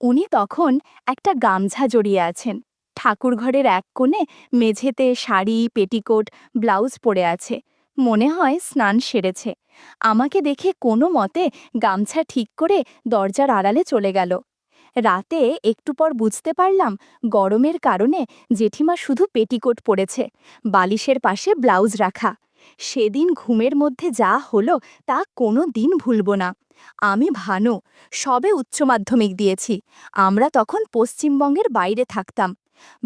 উনি তখন একটা গামছা জড়িয়ে আছেন। ঠাকুরঘরের এক কোণে মেঝেতে শাড়ি, পেটিকোট, ব্লাউজ পরে আছে। মনে হয় স্নান সেরেছে। আমাকে দেখে কোনো মতে গামছা ঠিক করে দরজার আড়ালে চলে গেল। রাতে একটু পর বুঝতে পারলাম গরমের কারণে জেঠিমা শুধু পেটিকোট পরেছে, বালিশের পাশে ব্লাউজ রাখা। সেদিন ঘুমের মধ্যে যা হলো তা কোনো দিন ভুলব না। আমি ভানু, সবে উচ্চ মাধ্যমিক দিয়েছি। আমরা তখন পশ্চিমবঙ্গের বাইরে থাকতাম।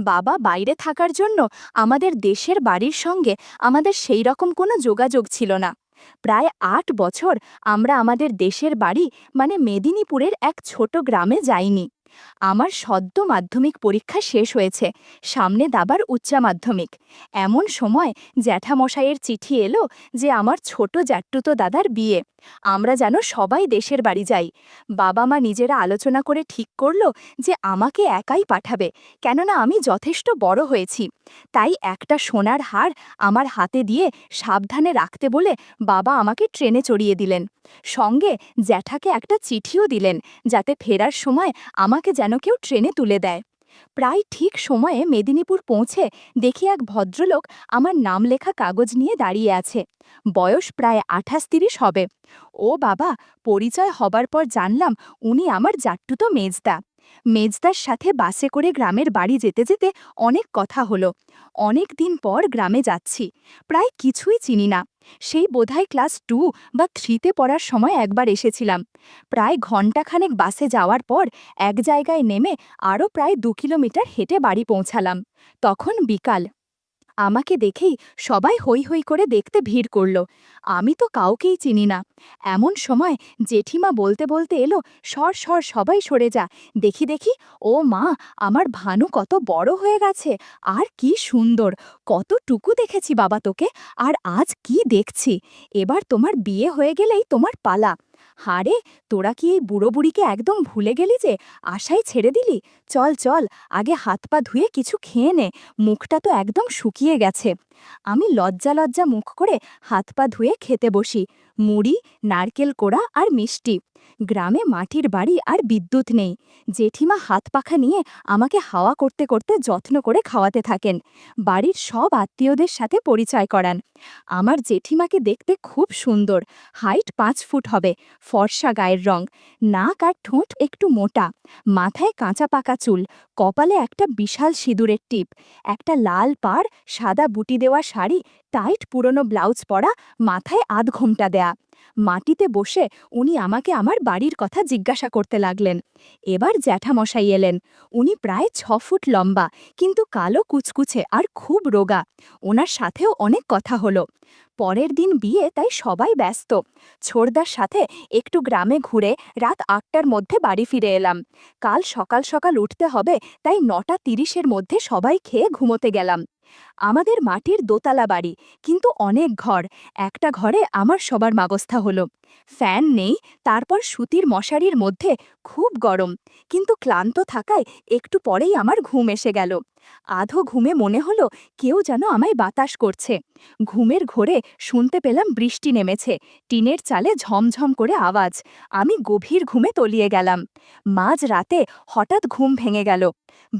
বাবা বাইরে থাকার জন্য আমাদের দেশের বাড়ির সঙ্গে আমাদের সেই রকম কোনো যোগাযোগ ছিল না। প্রায় ৮ বছর আমরা আমাদের দেশের বাড়ি মানে মেদিনীপুরের এক ছোট গ্রামে যাইনি। আমার সদ্য মাধ্যমিক পরীক্ষা শেষ হয়েছে, সামনে দাবার উচ্চ মাধ্যমিক। এমন সময় জ্যাঠামশাইয়ের চিঠি এলো যে আমার ছোট জ্যাঠতুতো দাদার বিয়ে। আমরা যেন সবাই দেশের বাড়ি যাই। বাবা মা নিজেরা আলোচনা করে ঠিক করলো যে আমাকে একাই পাঠাবে, কেননা আমি যথেষ্ট বড় হয়েছি। তাই একটা সোনার হার আমার হাতে দিয়ে সাবধানে রাখতে বলে বাবা আমাকে ট্রেনে চড়িয়ে দিলেন। সঙ্গে জ্যাঠাকে একটা চিঠিও দিলেন, যাতে ফেরার সময় আমাকে যেন কেউ ট্রেনে তুলে দেয়। প্রায় ঠিক সময়ে মেদিনীপুর পৌঁছে দেখি এক ভদ্রলোক আমার নাম লেখা কাগজ নিয়ে দাঁড়িয়ে আছে। বয়স প্রায় ২৮-৩০ হবে। ও বাবা, পরিচয় হবার পর জানলাম উনি আমার জাট্টুতো মেজদা। মেজদার সাথে বাসে করে গ্রামের বাড়ি যেতে যেতে অনেক কথা হলো। অনেক দিন পর গ্রামে যাচ্ছি, প্রায় কিছুই চিনি না। সেই বোধহয় ক্লাস 2 বা 3তে পড়ার সময় একবার এসেছিলাম। প্রায় ঘণ্টাখানেক বাসে যাওয়ার পর এক জায়গায় নেমে আরও প্রায় 2 কিলোমিটার হেঁটে বাড়ি পৌঁছালাম। তখন বিকাল। আমাকে দেখেই সবাই হৈ হৈ করে দেখতে ভিড় করল। আমি তো কাউকেই চিনি না। এমন সময় জেঠিমা বলতে বলতে এলো, সর সর, সবাই সরে যা, দেখি দেখি। ও মা, আমার ভানু কত বড় হয়ে গেছে, আর কি সুন্দর! কতটুকু দেখেছি বাবা তোকে, আর আজ কি দেখছি! এবার তোমার বিয়ে হয়ে গেলেই তোমার পালা। হারে, তোরা কি এই বুড়ো বুড়িকে একদম ভুলে গেলি যে, আশাই ছেড়ে দিলি? চল চল, আগে হাত পা ধুয়ে কিছু খেয়ে নে, মুখটা তো একদম শুকিয়ে গেছে। আমি লজ্জা লজ্জা মুখ করে হাত পা ধুয়ে খেতে বসি। মুড়ি, নারকেল কোড়া আর মিষ্টি। গ্রামে মাটির বাড়ি আর বিদ্যুৎ নেই। জেঠিমা হাত পাখা নিয়ে আমাকে হাওয়া করতে করতে যত্ন করে খাওয়াতে থাকেন। বাড়ির সব আত্মীয়দের সাথে পরিচয় করান। আমার জেঠিমাকে দেখতে খুব সুন্দর। হাইট 5 ফুট হবে, ফর্সা গায়ের রং, নাক আর ঠোঁট একটু মোটা, মাথায় কাঁচা পাকা চুল, কপালে একটা বিশাল সিঁদুরের টিপ, একটা লাল পাড় সাদা বুটি দেওয়া শাড়ি, টাইট পুরনো ব্লাউজ পরা, মাথায় আধঘোমটা দেয়া। মাটিতে বসে উনি আমাকে আমার বাড়ির কথা জিজ্ঞাসা করতে লাগলেন। এবার জ্যাঠামশাই এলেন। উনি প্রায় 6 ফুট লম্বা, কিন্তু কালো কুচকুচে আর খুব রোগা। ওনার সাথেও অনেক কথা হলো। পরের দিন বিয়ে, তাই সবাই ব্যস্ত। ছোড়দার সাথে একটু গ্রামে ঘুরে রাত 8টার মধ্যে বাড়ি ফিরে এলাম। কাল সকাল সকাল উঠতে হবে, তাই 9:30-এর মধ্যে সবাই খেয়ে ঘুমোতে গেলাম। আমাদের মাটির দোতলা বাড়ি, কিন্তু অনেক ঘর। একটা ঘরে আমার সবার মাগস্থা হলো। ফ্যান নেই, তারপর সুতির মশারির মধ্যে খুব গরম, কিন্তু ক্লান্ত থাকায় একটু পরেই আমার ঘুম এসে গেল। আধো ঘুমে মনে হলো কেউ যেন আমায় বাতাস করছে। ঘুমের ঘোরে শুনতে পেলাম বৃষ্টি নেমেছে, টিনের চালে ঝমঝম করে আওয়াজ। আমি গভীর ঘুমে তলিয়ে গেলাম। মাঝ রাতে হঠাৎ ঘুম ভেঙে গেল।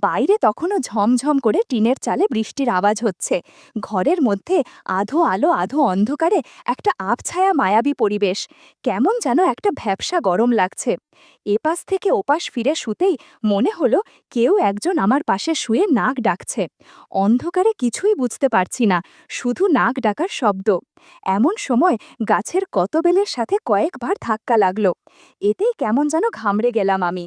বাইরে তখনও ঝমঝম করে টিনের চালে বৃষ্টির আওয়াজ হচ্ছে। ঘরের মধ্যে আধো আলো আধো অন্ধকারে একটা আবছায়া মায়াবী পরিবেশ। কেমন যেন একটা ভ্যাপসা গরম লাগছে। এপাশ থেকে ওপাশ ফিরে শুতেই মনে হলো কেউ একজন আমার পাশে শুয়ে নাক ডাকছে। অন্ধকারে কিছুই বুঝতে পারছি না, শুধু নাক ডাকার শব্দ। এমন সময় গাছের কতবেলের সাথে কয়েকবার ধাক্কা লাগলো। এতেই কেমন যেন ঘামড়ে গেলাম আমি।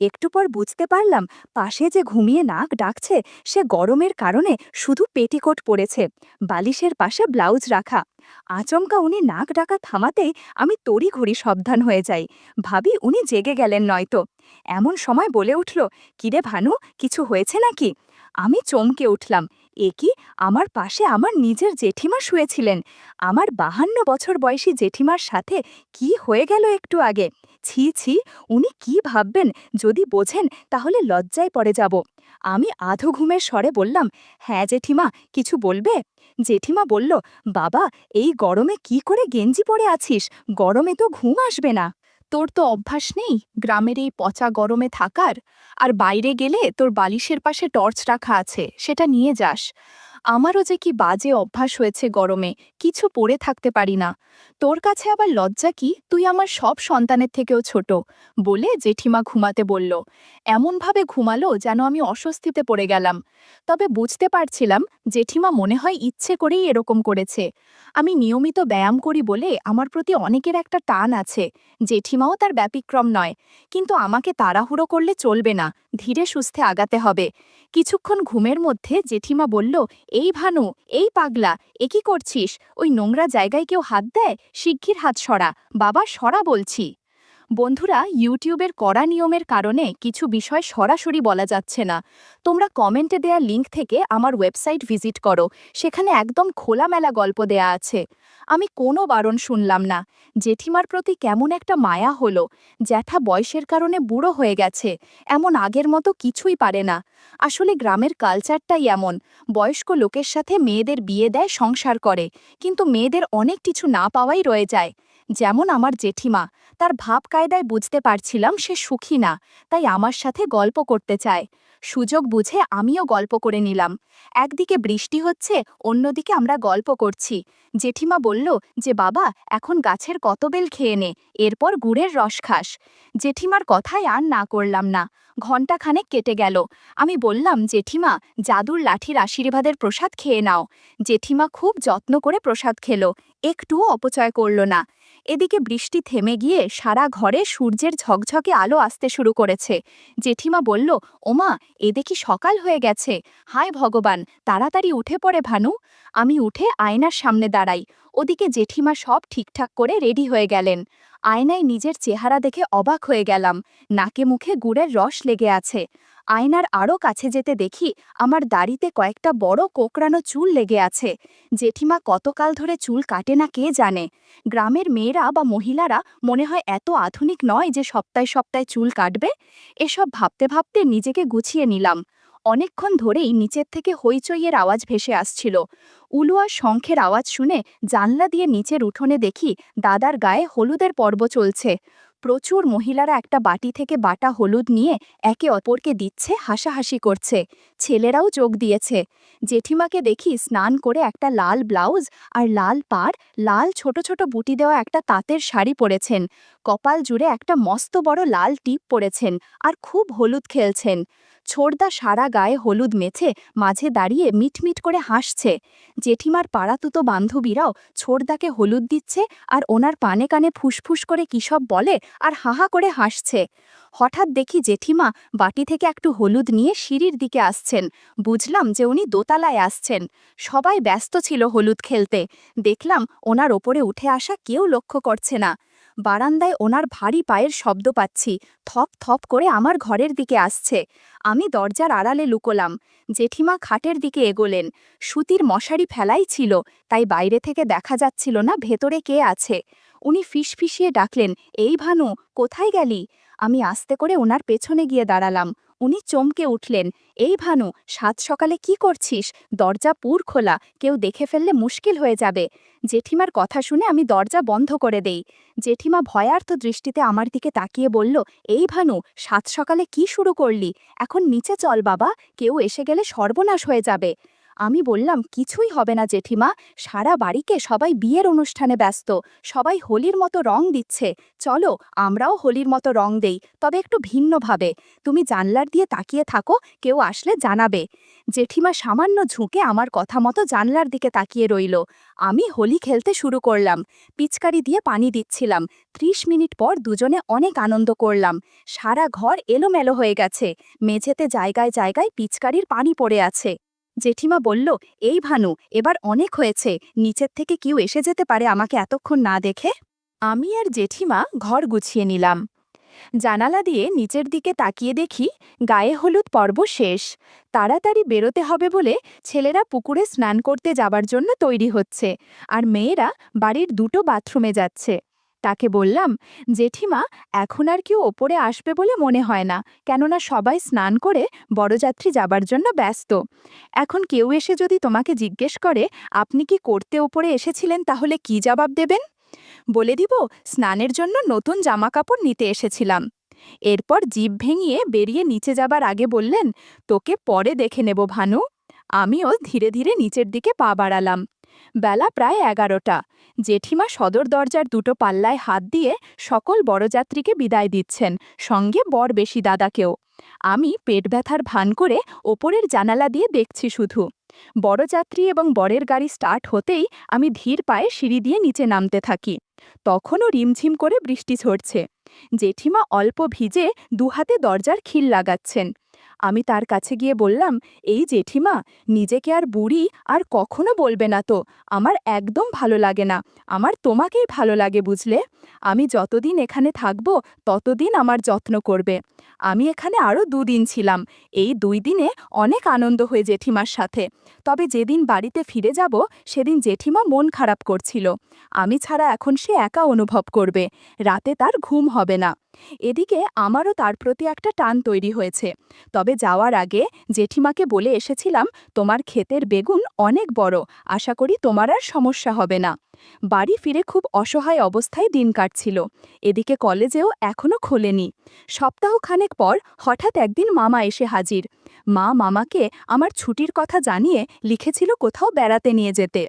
একটু পর বুঝতে পারলাম পাশে যে ঘুমিয়ে নাক ডাকছে সে গরমের কারণে শুধু পেটিকোট পরেছে, বালিশের পাশে ব্লাউজ রাখা। আচমকা উনি নাক ডাকা থামাতেই আমি তড়িঘড়ি সাবধান হয়ে যাই। ভাবি উনি জেগে গেলেন নয়তো। এমন সময় বলে উঠল, কিরে ভানু, কিছু হয়েছে নাকি? আমি চমকে উঠলাম। এ কি, আমার পাশে আমার নিজের জেঠিমা শুয়েছিলেন। আমার 52 বছর বয়সী জেঠিমার সাথে কি হয়ে গেল একটু আগে! ছি ছি, উনি কি ভাববেন, যদি বোঝেন তাহলে লজ্জায় পড়ে যাব। আমি আধো ঘুমের স্বরে বললাম, হ্যাঁ জেঠিমা, কিছু বলবে? জেঠিমা বলল, বাবা, এই গরমে কি করে গেঞ্জি পরে আছিস? গরমে তো ঘুম আসবে না। তোর তো অভ্যাস নেই গ্রামের এই পচা গরমে থাকার, আর বাইরে গেলে তোর বালিশের পাশে টর্চ রাখা আছে, সেটা নিয়ে যাস। আমারও যে কি বাজে অভ্যাস হয়েছে গরমে, কিছু পরে থাকতে পারি না। তোর কাছে আবার লজ্জা কি, তুই আমার সব সন্তানের থেকেও ছোট। বলে জেঠিমা ঘুমাতে বলল। এমনভাবে ঘুমালো যেন আমি অস্বস্তিতে পড়ে গেলাম। তবে বুঝতে পারছিলাম জেঠিমা মনে হয় ইচ্ছে করেই এরকম করেছে। আমি নিয়মিত ব্যায়াম করি বলে আমার প্রতি অনেকের একটা টান আছে। জেঠিমাও তার ব্যতিক্রম নয়। কিন্তু আমাকে তাড়াহুড়ো করলে চলবে না, ধীরে সুস্থে আগাতে হবে। কিছুক্ষণ ঘুমের মধ্যে জেঠিমা বলল, এই ভানু, এই পাগলা, এ কি করছিস? ওই নোংরা জায়গায় কেউ হাত দেয়? শিগগির হাত সরা, বাবা সরা বলছি। বন্ধুরা, ইউটিউবের কড়া নিয়মের কারণে কিছু বিষয় সরাসরি বলা যাচ্ছে না। তোমরা কমেন্টে দেয়া লিঙ্ক থেকে আমার ওয়েবসাইট ভিজিট করো, সেখানে একদম খোলামেলা গল্প দেয়া আছে। আমি কোনো বারণ শুনলাম না। জেঠিমার প্রতি কেমন একটা মায়া হলো। জ্যাঠা বয়সের কারণে বুড়ো হয়ে গেছে, এমন আগের মতো কিছুই পারে না। আসলে গ্রামের কালচারটাই এমন, বয়স্ক লোকের সাথে মেয়েদের বিয়ে দেয়, সংসার করে, কিন্তু মেয়েদের অনেক কিছু না পাওয়াই রয়ে যায়। যেমন আমার জেঠিমা, তার ভাব কায়দায় বুঝতে পারছিলাম সে সুখী না, তাই আমার সাথে গল্প করতে চায়। সুযোগ বুঝে আমিও গল্প করে নিলাম। একদিকে বৃষ্টি হচ্ছে, অন্যদিকে আমরা গল্প করছি। জেঠিমা বলল যে, বাবা এখন গাছের কত বেল খেয়ে নে, এরপর গুড়ের রস খাস। জেঠিমার কথায় আর না করলাম না। ঘণ্টাখানেক কেটে গেল। আমি বললাম, জেঠিমা জাদুর লাঠির আশীর্বাদের প্রসাদ খেয়ে নাও। জেঠিমা খুব যত্ন করে প্রসাদ খেলো, একটুও অপচয় করল না। এদিকে বৃষ্টি থেমে গিয়ে সারা ঘরে সূর্যের ঝকঝকে আলো আসতে শুরু করেছে। জেঠিমা বলল, ওমা, এ দেখি সকাল হয়ে গেছে। হায় ভগবান, তাড়াতাড়ি উঠে পড়ে ভানু। আমি উঠে আয়নার সামনে দাঁড়াই। ওদিকে জেঠিমা সব ঠিকঠাক করে রেডি হয়ে গেলেন। আয়নায় নিজের চেহারা দেখে অবাক হয়ে গেলাম। নাকে মুখে গুড়ের রস লেগে আছে। আয়নার আরও কাছে যেতে দেখি আমার দাড়িতে কয়েকটা বড় কোকড়ানো চুল লেগে আছে। জেঠিমা কতকাল ধরে চুল কাটে না কে জানে। গ্রামের মেয়েরা বা মহিলারা মনে হয় এত আধুনিক নয় যে সপ্তাহে সপ্তাহে চুল কাটবে। এসব ভাবতে ভাবতে নিজেকে গুছিয়ে নিলাম। অনেকক্ষণ ধরেই নিচের থেকে হইচইয়ের আওয়াজ ভেসে আসছিল। উলু আর শঙ্খের আওয়াজ শুনে জানলা দিয়ে নিচের উঠোনে দেখি দাদার গায়ে হলুদের পর্ব চলছে। প্রচুর মহিলারা একটা বাটি থেকে বাটা হলুদ নিয়ে একে অপরকে দিচ্ছে, হাসাহাসি করছে। ছেলেরাও যোগ দিয়েছে। জেঠিমাকে দেখি স্নান করে একটা লাল ব্লাউজ আর লাল পাড়, লাল ছোট ছোট বুটি দেওয়া একটা তাঁতের শাড়ি পরেছেন। কপাল জুড়ে একটা মস্ত বড় লাল টিপ পরেছেন, আর খুব হলুদ খেলছেন। ছোড়দা সারা গায়ে হলুদ মেছে মাঝে দাঁড়িয়ে মিটমিট করে হাসছে। জেঠিমার পাড়াতুতো বান্ধবীরাও ছোড়দাকে হলুদ দিচ্ছে, আর ওনার পানে কানে ফুসফুস করে কী সব বলে আর হাহা করে হাসছে। হঠাৎ দেখি জেঠিমা বাটি থেকে একটু হলুদ নিয়ে সিঁড়ির দিকে আসছেন। বুঝলাম যে উনি দোতলায় আসছেন। সবাই ব্যস্ত ছিল হলুদ খেলতে। দেখলাম ওনার ওপরে উঠে আসা কেউ লক্ষ্য করছে না। বারান্দায় ওনার ভারী পায়ের শব্দ পাচ্ছি, থপ থপ করে আমার ঘরের দিকে আসছে। আমি দরজার আড়ালে লুকোলাম। জেঠিমা খাটের দিকে এগোলেন। সুতির মশারি ফেলাই ছিল, তাই বাইরে থেকে দেখা যাচ্ছিল না ভেতরে কে আছে। উনি ফিসফিসিয়ে ডাকলেন, এই ভানু, কোথায় গেলি? আমি আস্তে করে ওনার পেছনে গিয়ে দাঁড়ালাম। উনি চমকে উঠলেন, এই ভানু, সাত সকালে কি করছিস? দরজা পুর খোলা, কেউ দেখে ফেললে মুশকিল হয়ে যাবে। জেঠিমার কথা শুনে আমি দরজা বন্ধ করে দেই। জেঠিমা ভয়ার্থ দৃষ্টিতে আমার দিকে তাকিয়ে বলল, এই ভানু, সাত সকালে কি শুরু করলি? এখন নিচে চল বাবা, কেউ এসে গেলে সর্বনাশ হয়ে যাবে। আমি বললাম, কিছুই হবে না জেঠিমা, সারা বাড়িকে সবাই বিয়ের অনুষ্ঠানে ব্যস্ত, সবাই হোলির মতো রং দিচ্ছে, চলো আমরাও হোলির মতো রং দেই, তবে একটু ভিন্নভাবে। তুমি জানলার দিয়ে তাকিয়ে থাকো, কেউ আসলে জানাবে। জেঠিমা সামান্য ঝুঁকে আমার কথা মতো জানলার দিকে তাকিয়ে রইল। আমি হোলি খেলতে শুরু করলাম। পিচকারি দিয়ে পানি দিচ্ছিলাম। ৩০ মিনিট পর দুজনে অনেক আনন্দ করলাম। সারা ঘর এলোমেলো হয়ে গেছে, মেঝেতে জায়গায় জায়গায় পিচকারির পানি পড়ে আছে। জেঠিমা বলল, এই ভানু, এবার অনেক হয়েছে, নিচের থেকে কেউ এসে যেতে পারে আমাকে এতক্ষণ না দেখে। আমি আর জেঠিমা ঘর গুছিয়ে নিলাম। জানালা দিয়ে নিচের দিকে তাকিয়ে দেখি গায়ে হলুদ পর্ব শেষ। তাড়াতাড়ি বেরোতে হবে বলে ছেলেরা পুকুরে স্নান করতে যাবার জন্য তৈরি হচ্ছে, আর মেয়েরা বাড়ির দুটো বাথরুমে যাচ্ছে। তাকে বললাম, জেঠিমা, এখন আর কেউ ওপরে আসবে বলে মনে হয় না, কেননা সবাই স্নান করে বড়যাত্রী যাবার জন্য ব্যস্ত। এখন কেউ এসে যদি তোমাকে জিজ্ঞেস করে আপনি কি করতে ওপরে এসেছিলেন, তাহলে কি জবাব দেবেন? বলে দিব স্নানের জন্য নতুন জামাকাপড় নিতে এসেছিলাম। এরপর জিভ ভেঙিয়ে বেরিয়ে নিচে যাবার আগে বললেন, তোকে পরে দেখে নেব ভানু। আমিও ধীরে ধীরে নিচের দিকে পা বাড়ালাম। বেলা প্রায় 11টা। জেঠিমা সদর দরজার দুটো পাল্লায় হাত দিয়ে সকল বরযাত্রীকে বিদায় দিচ্ছেন, সঙ্গে বর বেশি দাদাকেও। আমি পেট ব্যথার ভান করে ওপরের জানালা দিয়ে দেখছি শুধু। বরযাত্রী এবং বরের গাড়ি স্টার্ট হতেই আমি ধীর পায়ে সিঁড়ি দিয়ে নিচে নামতে থাকি। তখনও রিমঝিম করে বৃষ্টি ঝরছে। জেঠিমা অল্প ভিজে দুহাতে দরজার খিল লাগাচ্ছেন। আমি তার কাছে গিয়ে বললাম, এই জেঠিমা, নিজেকে আর বুড়ি আর কখনো বলবে না তো। আমার একদম ভালো লাগে না। আমার তোমাকেই ভালো লাগে, বুঝলে? আমি যতদিন এখানে থাকব ততদিন আমার যত্ন করবে। আমি এখানে আরও 2 দিন ছিলাম। এই 2 দিনে অনেক আনন্দ হয়ে জেঠিমার সাথে। তবে যেদিন বাড়িতে ফিরে যাব সেদিন জেঠিমা মন খারাপ করছিল। আমি ছাড়া এখন সে একা অনুভব করবে। রাতে তার ঘুম হবে না। এদিকে আমারও তার প্রতি একটা টান তৈরি হয়েছে। তবে যাওয়ার আগে জেঠিমাকে বলে এসেছিলাম, তোমার ক্ষেতের বেগুন অনেক বড়, আশা করি তোমার আর সমস্যা হবে না। বাড়ি ফিরে খুব অসহায় অবস্থায় দিন কাটছিল। এদিকে কলেজেও এখনও খোলেনি। সপ্তাহখানেক পর হঠাৎ একদিন মামা এসে হাজির। মা মামাকে আমার ছুটির কথা জানিয়ে লিখেছিল কোথাও বেড়াতে নিয়ে যেতে।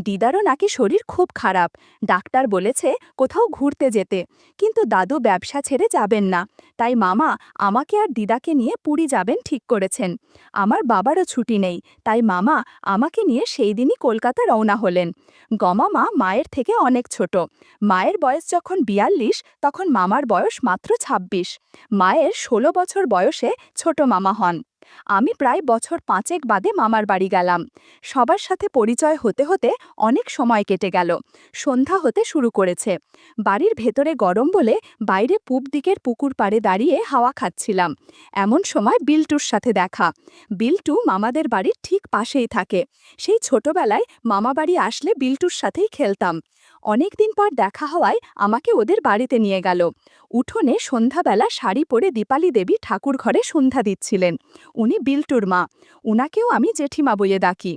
দিদারও নাকি শরীর খুব খারাপ, ডাক্তার বলেছে কোথাও ঘুরতে যেতে। কিন্তু দাদু ব্যবসা ছেড়ে যাবেন না, তাই মামা আমাকে আর দিদাকে নিয়ে পুরী যাবেন ঠিক করেছেন। আমার বাবারও ছুটি নেই, তাই মামা আমাকে নিয়ে সেই দিনই কলকাতা রওনা হলেন। গমামা মায়ের থেকে অনেক ছোট। মায়ের বয়স যখন 42, তখন মামার বয়স মাত্র 26। মায়ের 16 বছর বয়সে ছোট মামা হন। আমি প্রায় বছর 5 বাদে মামার বাড়ি গেলাম। সবার সাথে পরিচয় হতে হতে অনেক সময় কেটে গেল। সন্ধ্যা হতে শুরু করেছে। বাড়ির ভেতরে গরম বলে বাইরে পূব দিকের পুকুর পাড়ে দাঁড়িয়ে হাওয়া খাচ্ছিলাম। এমন সময় বিল্টুর সাথে দেখা। বিল্টু মামাদের বাড়ির ঠিক পাশেই থাকে। সেই ছোটবেলায় মামা বাড়ি আসলে বিল্টুর সাথেই খেলতাম। অনেক দিন পর দেখা হওয়ায় আমাকে ওদের বাড়িতে নিয়ে গেল। উঠোনে সন্ধ্যাবেলা শাড়ি পরে দীপালি দেবী ঠাকুর ঘরে সন্ধ্যা দিচ্ছিলেন। উনি বিল্টুর মা। উনাকেও আমি জেঠিমা বলে ডাকি।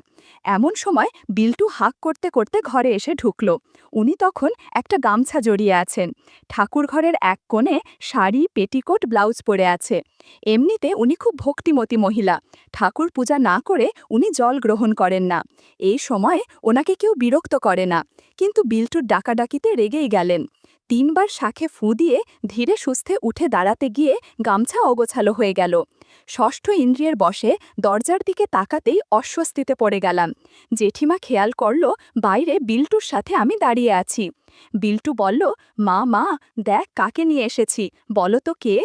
এমন সময় বিল্টু হাঁক করতে করতে ঘরে এসে ঢুকল। উনি তখন একটা গামছা জড়িয়ে আছেন। ঠাকুর ঘরের এক কোণে শাড়ি, পেটিকোট, ব্লাউজ পরে আছে। এমনিতে উনি খুব ভক্তিমতী মহিলা। ঠাকুর পূজা না করে উনি জল গ্রহণ করেন না। এই সময়ে ওনাকে কেউ বিরক্ত করে না। কিন্তু বিল্টুর ডাকাডাকিতে রেগেই গেলেন। 3বার শাঁখে ফু দিয়ে ধীরে সুস্থে উঠে দাঁড়াতে গিয়ে গামছা অগোছালো হয়ে গেল। ষষ্ঠ ইন্দ্রিয়ের বশে দরজার দিকে তাকাতেই অস্বস্তিতে পড়ে গেলাম। জেঠিমা খেয়াল করল বাইরে বিল্টুর সাথে আমি দাঁড়িয়ে আছি। বিল্টু বলল, মা মা, দেখ কাকে নিয়ে এসেছি, বলো তো কে?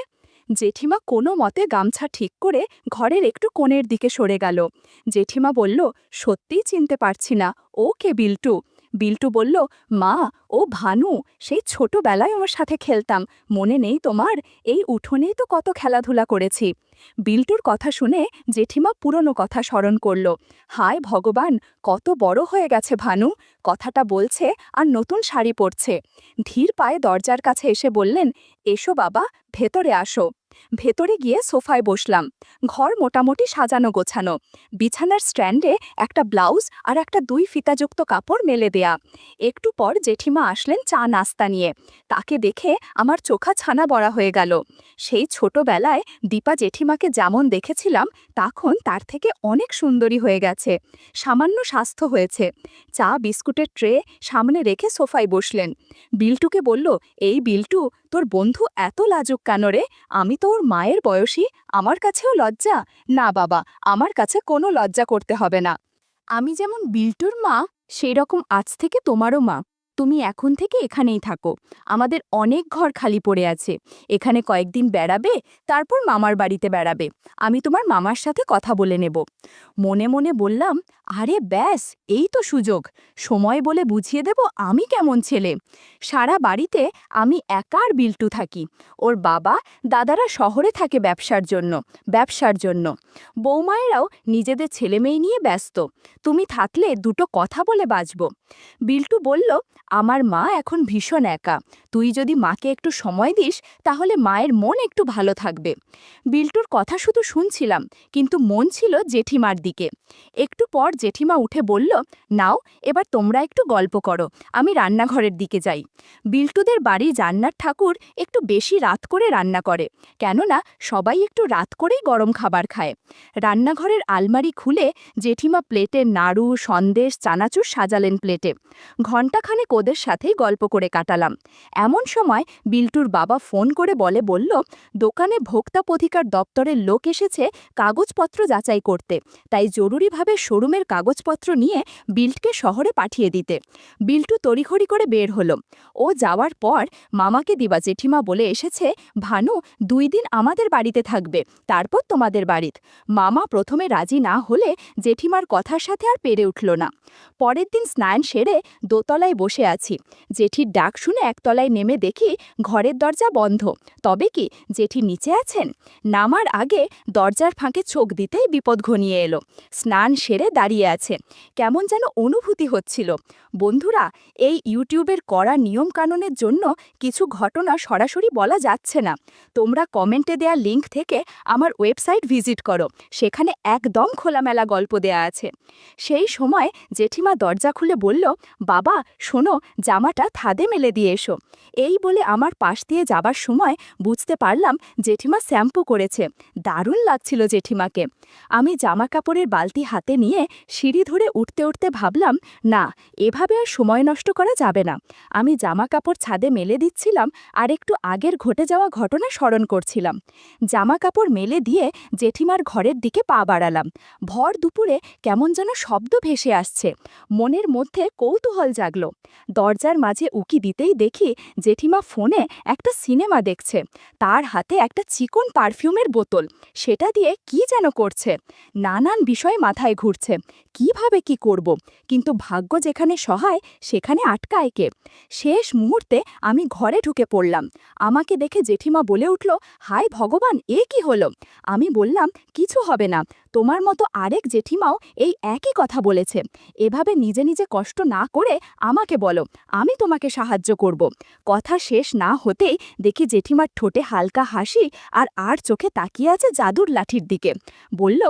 জেঠিমা কোনো মতে গামছা ঠিক করে ঘরের একটু কোণের দিকে সরে গেল। জেঠিমা বলল, সত্যিই চিনতে পারছি না, ও কে বিল্টু? বিল্টু বলল, মা, ও ভানু, সেই ছোটবেলায় আমার সাথে খেলতাম, মনে নেই তোমার? এই উঠোনেই তো কত খেলাধুলা করেছি। বিল্টুর কথা শুনে জেঠিমা পুরনো কথা স্মরণ করল। হায় ভগবান, কত বড় হয়ে গেছে ভানু! কথাটা বলছে আর নতুন শাড়ি পরছে। ধীর পায়ে দরজার কাছে এসে বললেন, এসো বাবা, ভেতরে আসো। ভেতরে গিয়ে সোফায় বসলাম। ঘর মোটামুটি সাজানো গোছানো। বিছানার স্ট্যান্ডে একটা ব্লাউজ আর একটা 2 ফিতাযুক্ত কাপড় মেলে দেয়া। একটু পর জেঠিমা আসলেন চা নাস্তা নিয়ে। তাকে দেখে আমার চোখা ছানা বড়া হয়ে গেল। সেই ছোটবেলায় দীপা জেঠিমাকে যেমন দেখেছিলাম, তখন তার থেকে অনেক সুন্দরী হয়ে গেছে। সামান্য স্বাস্থ্য হয়েছে। চা বিস্কুটের ট্রে সামনে রেখে সোফায় বসলেন। বিল্টুকে বলল, এই বিল্টু, তোর বন্ধু এত লাজুক কেন রে? আমি তো ওর মায়ের বয়সী, আমার কাছেও লজ্জা? না বাবা, আমার কাছে কোনো লজ্জা করতে হবে না। আমি যেমন বিল্টুর মা, সেই রকম আজ থেকে তোমারও মা। তুমি এখন থেকে এখানেই থাকো। আমাদের অনেক ঘর খালি পড়ে আছে। এখানে কয়েকদিন বেড়াবে, তারপর মামার বাড়িতে বেড়াবে। আমি তোমার মামার সাথে কথা বলে নেব। মনে মনে বললাম, আরে ব্যাস, এই তো সুযোগ। সময় বলে বুঝিয়ে দেব আমি কেমন ছেলে। সারা বাড়িতে আমি একা আর বিল্টু থাকি। ওর বাবা দাদারা শহরে থাকে ব্যবসার জন্য। বৌমায়েরাও নিজেদের ছেলেমেয়ে নিয়ে ব্যস্ত। তুমি থাকলে দুটো কথা বলে বাঁচব। বিল্টু বলল, আমার মা এখন ভীষণ একা, তুই যদি মাকে একটু সময় দিস তাহলে মায়ের মন একটু ভালো থাকবে। বিল্টুর কথা শুধু শুনছিলাম, কিন্তু মন ছিল জেঠিমার দিকে। একটু পর জেঠিমা উঠে বলল, নাও এবার তোমরা একটু গল্প করো, আমি রান্নাঘরের দিকে যাই। বিল্টুদের বাড়ির রান্নার ঠাকুর একটু বেশি রাত করে রান্না করে, কেননা সবাই একটু রাত করেই গরম খাবার খায়। রান্নাঘরের আলমারি খুলে জেঠিমা প্লেটে নাড়ু, সন্দেশ, চানাচুর সাজালেন প্লেটে। ঘণ্টাখানেক ওদের সাথেই গল্প করে কাটালাম। এমন সময় বিল্টুর বাবা ফোন করে বলল, দোকানে ভোক্তা অধিকার দপ্তরের লোক এসেছে কাগজপত্র যাচাই করতে, তাই জরুরিভাবে শোরুমের কাগজপত্র নিয়ে বিল্টকে শহরে পাঠিয়ে দিতে। বিল্টু তড়িঘড়ি করে বের হলো। ও যাওয়ার পর মামাকে দিবা জেঠিমা বলে এসেছে, ভানু 2 দিন আমাদের বাড়িতে থাকবে, তারপর তোমাদের বাড়িত। মামা প্রথমে রাজি না হলে জেঠিমার কথার সাথে আর পেরে উঠল না। পরের দিন স্নান সেরে দোতলায় বসে আছি। জেঠির ডাক শুনে একতলায় নেমে দেখি ঘরের দরজা বন্ধ। তবে কি জেঠি নিচে আছেন? নামার আগে দরজার ফাঁকে চোখ দিতেই বিপদ ঘনিয়ে এলো। স্নান সেরে দাঁড়িয়ে আছে, কেমন যেন অনুভূতি হচ্ছিল। বন্ধুরা, এই ইউটিউবের কড়া নিয়মকানুনের জন্য কিছু ঘটনা সরাসরি বলা যাচ্ছে না। তোমরা কমেন্টে দেয়া লিঙ্ক থেকে আমার ওয়েবসাইট ভিজিট করো, সেখানে একদম খোলামেলা গল্প দেয়া আছে। সেই সময় জেঠিমা দরজা খুলে বলল, বাবা শোনো, জামাটা থাদে মেলে দিয়ে এসো। এই বলে আমার পাশ দিয়ে যাবার সময় বুঝতে পারলাম জেঠিমা শ্যাম্পু করেছে। দারুণ লাগছিল জেঠিমাকে। আমি জামা কাপড়ের বালতি হাতে নিয়ে সিঁড়ি ধরে উঠতে উঠতে ভাবলাম, না, এভাবে আর সময় নষ্ট করা যাবে না। আমি জামা কাপড় ছাদে মেলে দিচ্ছিলাম আর একটু আগের ঘটে যাওয়া ঘটনা স্মরণ করছিলাম। জামা কাপড় মেলে দিয়ে জেঠিমার ঘরের দিকে পা বাড়ালাম। ভর দুপুরে কেমন যেন শব্দ ভেসে আসছে। মনের মধ্যে কৌতূহল জাগল। দরজার মাঝে উকি দিতেই দেখি জেঠিমা ফোনে একটা সিনেমা দেখছে। তার হাতে একটা চিকন পারফিউমের বোতল, সেটা দিয়ে কি যেন করছে। নানান বিষয় মাথায় ঘুরছে, কিভাবে কি করব, কিন্তু ভাগ্য যেখানে সহায় সেখানে আটকায় কে। শেষ মুহূর্তে আমি ঘরে ঢুকে পড়লাম। আমাকে দেখে জেঠিমা বলে উঠল, হায় ভগবান, এ কি হলো? আমি বললাম, কিছু হবে না, তোমার মতো আরেক জেঠিমাও এই একই কথা বলেছে। এভাবে নিজে নিজে কষ্ট না করে আমাকে বলো, আমি তোমাকে সাহায্য করব। কথা শেষ না হতেই দেখি জেঠিমার ঠোঁটে হালকা হাসি আর চোখে তাকিয়ে আছে জাদুর লাঠির দিকে। বলল,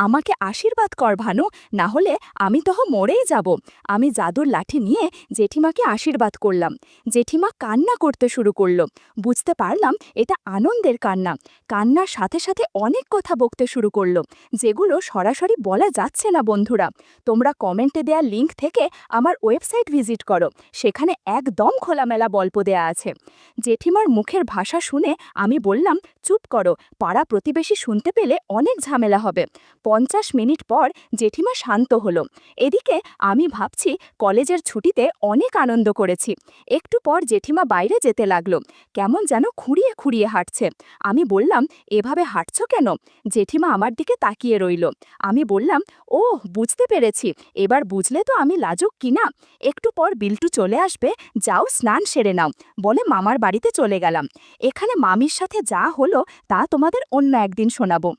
আমাকে আশীর্বাদ কর ভানু, না হলে আমি তো মরেই যাব। আমি জাদুর লাঠি নিয়ে জেঠিমাকে আশীর্বাদ করলাম। জেঠিমা কান্না করতে শুরু করলো। বুঝতে পারলাম এটা আনন্দের কান্না। কান্নার সাথে সাথে অনেক কথা বকতে শুরু করলো, যেগুলো সরাসরি বলা যাচ্ছে না। বন্ধুরা, তোমরা কমেন্টে দেয়া লিঙ্ক থেকে আমার ওয়েবসাইট ভিজিট করো, সেখানে একদম খোলামেলা গল্প দেয়া আছে। জেঠিমার মুখের ভাষা শুনে আমি বললাম, চুপ করো, পাড়া প্রতিবেশী শুনতে পেলে অনেক ঝামেলা হবে। 50 মিনিট পর জেঠিমা শান্ত হলো। এদিকে আমি ভাবছি কলেজের ছুটিতে অনেক আনন্দ করেছি। একটু পর জেঠিমা বাইরে যেতে লাগলো, কেমন যেন খুঁড়িয়ে খুঁড়িয়ে হাঁটছে। আমি বললাম, এভাবে হাঁটছো কেন? জেঠিমা আমার দিকে তাকিয়ে রইল। আমি বললাম, ও বুঝতে পেরেছি, এবার বুঝলে তো আমি লাজুক কিনা। একটু পর বিল্টু চলে আসবে, যাও স্নান সেরে নাও বলে মামার বাড়িতে চলে গেলাম। এখানে মামির সাথে যা হলো তা তোমাদের অন্য একদিন শোনাবো।